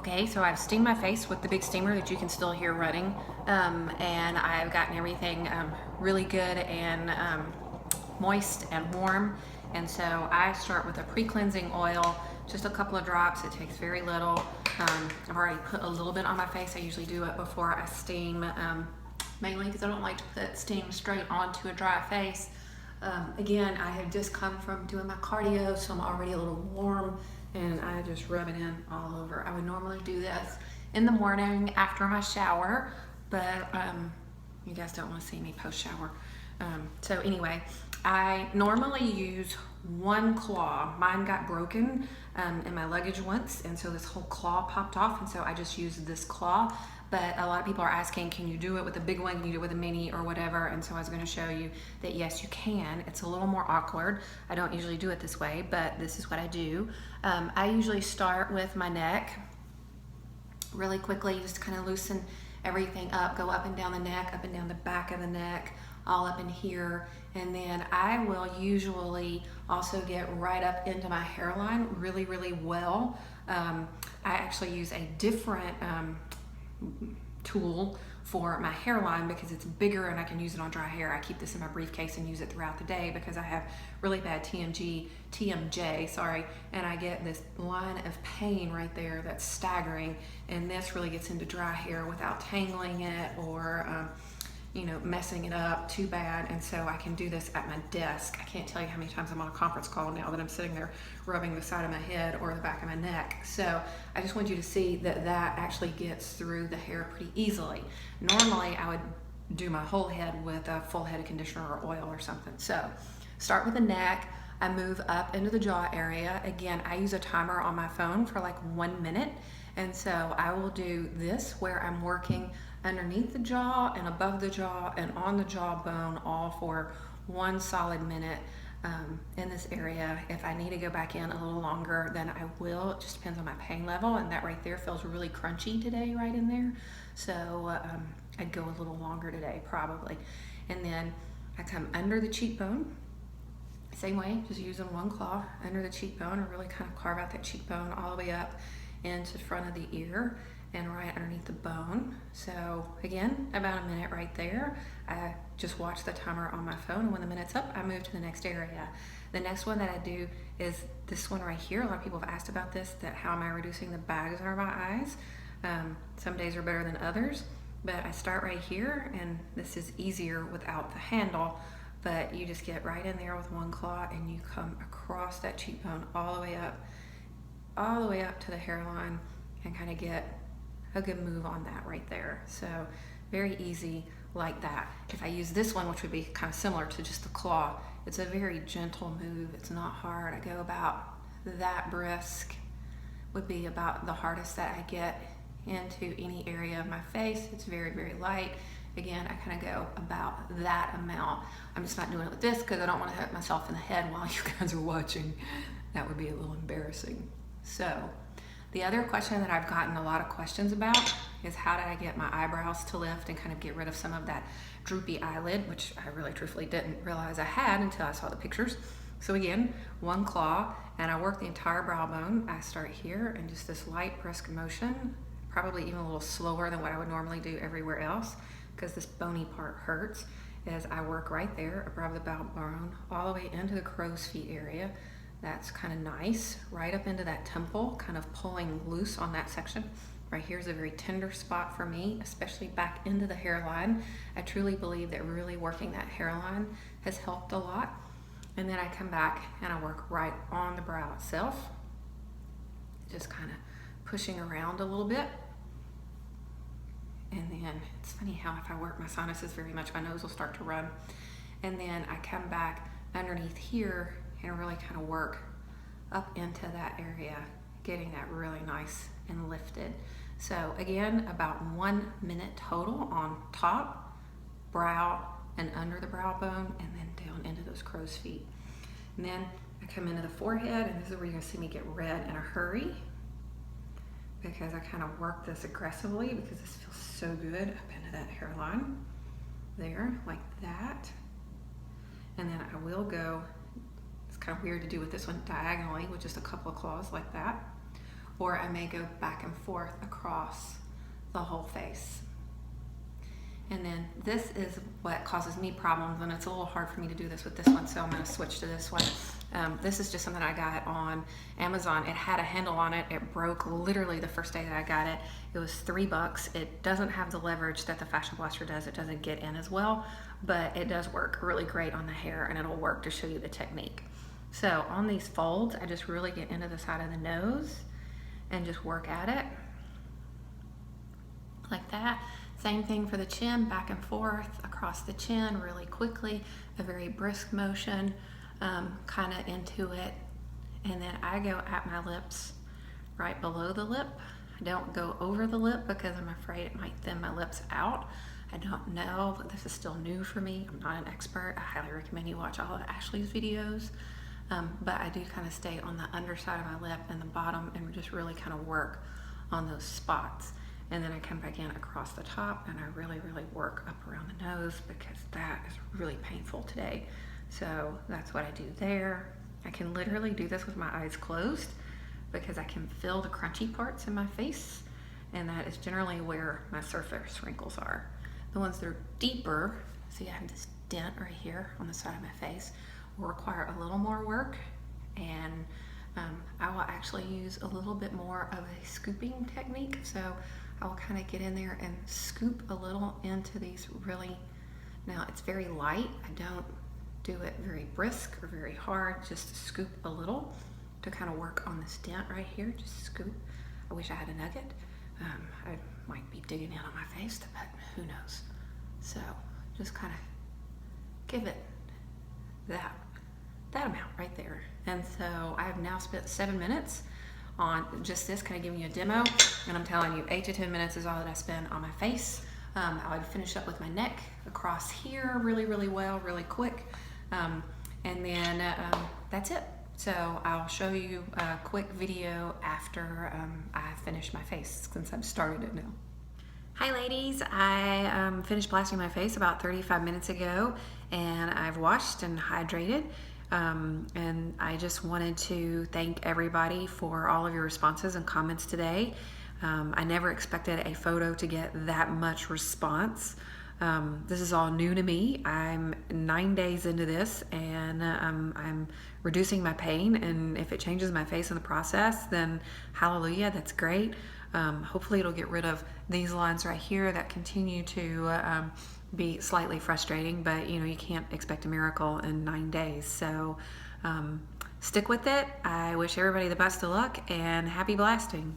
Okay, so I've steamed my face with the big steamer that you can still hear running, and I've gotten everything really good and moist and warm. And so I start with a pre-cleansing oil, just a couple of drops. It takes very little. I've already put a little bit on my face. I usually do it before I steam, mainly because I don't like to put steam straight onto a dry face. Again, I have just come from doing my cardio, so I'm already a little warm, and I just rub it in all over. I would normally do this in the morning after my shower, but you guys don't want to see me post-shower. So anyway, I normally use one claw. Mine got broken in my luggage once, and so this whole claw popped off, and so I just used this claw. But a lot of people are asking, can you do it with a big one, can you do it with a mini or whatever? And so I was gonna show you that yes, you can. It's a little more awkward. I don't usually do it this way, but this is what I do. I usually start with my neck really quickly, just kind of loosen everything up, go up and down the neck, up and down the back of the neck, all up in here. And then I will usually also get right up into my hairline really, really well. I actually use a different tool for my hairline because it's bigger and I can use it on dry hair. I keep this in my briefcase and use it throughout the day because I have really bad TMJ, sorry, and I get this line of pain right there that's staggering, and this really gets into dry hair without tangling it or messing it up too bad. And so I can do this at my desk. I can't tell you how many times I'm on a conference call now that I'm sitting there rubbing the side of my head or the back of my neck. So I just want you to see that that actually gets through the hair pretty easily. Normally I would do my whole head with a full head of conditioner or oil or something. So start with the neck. I move up into the jaw area. Again, I use a timer on my phone for like 1 minute. And so I will do this where I'm working underneath the jaw and above the jaw and on the jawbone, all for 1 solid minute in this area. If I need to go back in a little longer, then I will. It just depends on my pain level, and that right there feels really crunchy today right in there. So I'd go a little longer today probably. And then I come under the cheekbone. Same way, just using one claw under the cheekbone, and really kind of carve out that cheekbone all the way up into the front of the ear and right underneath the bone. So again, about 1 minute right there. I just watch the timer on my phone, and when the minute's up, I move to the next area. The next one that I do is this one right here. A lot of people have asked about this, that how am I reducing the bags under my eyes? Some days are better than others, but I start right here, and this is easier without the handle, but you just get right in there with one claw and you come across that cheekbone all the way up to the hairline, and kind of get a good move on that right there. So very easy like that. If I use this one, which would be kind of similar to just the claw, it's a very gentle move. It's not hard. I go about that brisk, would be about the hardest that I get into any area of my face. It's very, very light. Again, I kind of go about that amount. I'm just not doing it with this because I don't want to hit myself in the head while you guys are watching. That would be a little embarrassing. So the other question that I've gotten a lot of questions about is how did I get my eyebrows to lift and kind of get rid of some of that droopy eyelid, which I really truthfully didn't realize I had until I saw the pictures. So again, one claw, and I work the entire brow bone. I start here and just this light brisk motion, probably even a little slower than what I would normally do everywhere else because this bony part hurts, as I work right there above the brow bone all the way into the crow's feet area. That's kind of nice, right up into that temple, kind of pulling loose on that section. Right here is a very tender spot for me, especially back into the hairline. I truly believe that really working that hairline has helped a lot. And then I come back and I work right on the brow itself, just kind of pushing around a little bit. And then it's funny how if I work my sinuses very much, my nose will start to run. And then I come back underneath here and really kind of work up into that area, getting that really nice and lifted. So again, about 1 minute total on top, brow, and under the brow bone, and then down into those crow's feet. And then I come into the forehead, and this is where you're gonna see me get red in a hurry because I kind of work this aggressively because this feels so good up into that hairline there, like that. And then I will go, it's kind of weird to do with this one diagonally with just a couple of claws like that. or I may go back and forth across the whole face. And then this is what causes me problems, and it's a little hard for me to do this with this one, so I'm going to switch to this one. This is just something I got on Amazon. It had a handle on it. It broke literally the first day that I got it. It was $3. It doesn't have the leverage that the Fashion Blaster does. It doesn't get in as well, but it does work really great on the hair, and it'll work to show you the technique. So on these folds, I just really get into the side of the nose and just work at it like that. Same thing for the chin, back and forth across the chin really quickly, a very brisk motion, kind of into it. And then I go at my lips right below the lip. I don't go over the lip because I'm afraid it might thin my lips out. I don't know, but this is still new for me. I'm not an expert. I highly recommend you watch all of Ashley's videos. But I do kind of stay on the underside of my lip and the bottom and just really kind of work on those spots. And then I come back in across the top and I really, really work up around the nose because that is really painful today. So that's what I do there. I can literally do this with my eyes closed because I can feel the crunchy parts in my face, and that is generally where my surface wrinkles are. The ones that are deeper, see I have this dent right here on the side of my face, will require a little more work, and I will actually use a little bit more of a scooping technique. So I will kind of get in there and scoop a little into these really, now it's very light. I don't do it very brisk or very hard, just scoop a little to kind of work on this dent right here, just scoop. I wish I had a nugget. I might be digging in on my face, but who knows. So just kind of give it that amount right there. And so I have now spent 7 minutes on just this, kind of giving you a demo, and I'm telling you 8 to 10 minutes is all that I spend on my face. I would finish up with my neck across here really, really well, really quick, and then that's it. So I'll show you a quick video after I finish my face, since I've started it now. Hi ladies, I finished blasting my face about 35 minutes ago, and I've washed and hydrated. And I just wanted to thank everybody for all of your responses and comments today. I never expected a photo to get that much response. This is all new to me. I'm 9 days into this, and I'm reducing my pain, and if it changes my face in the process, then hallelujah, that's great. Hopefully it'll get rid of these lines right here that continue to be slightly frustrating, but you know, you can't expect a miracle in 9 days. So stick with it. I wish everybody the best of luck and happy blasting.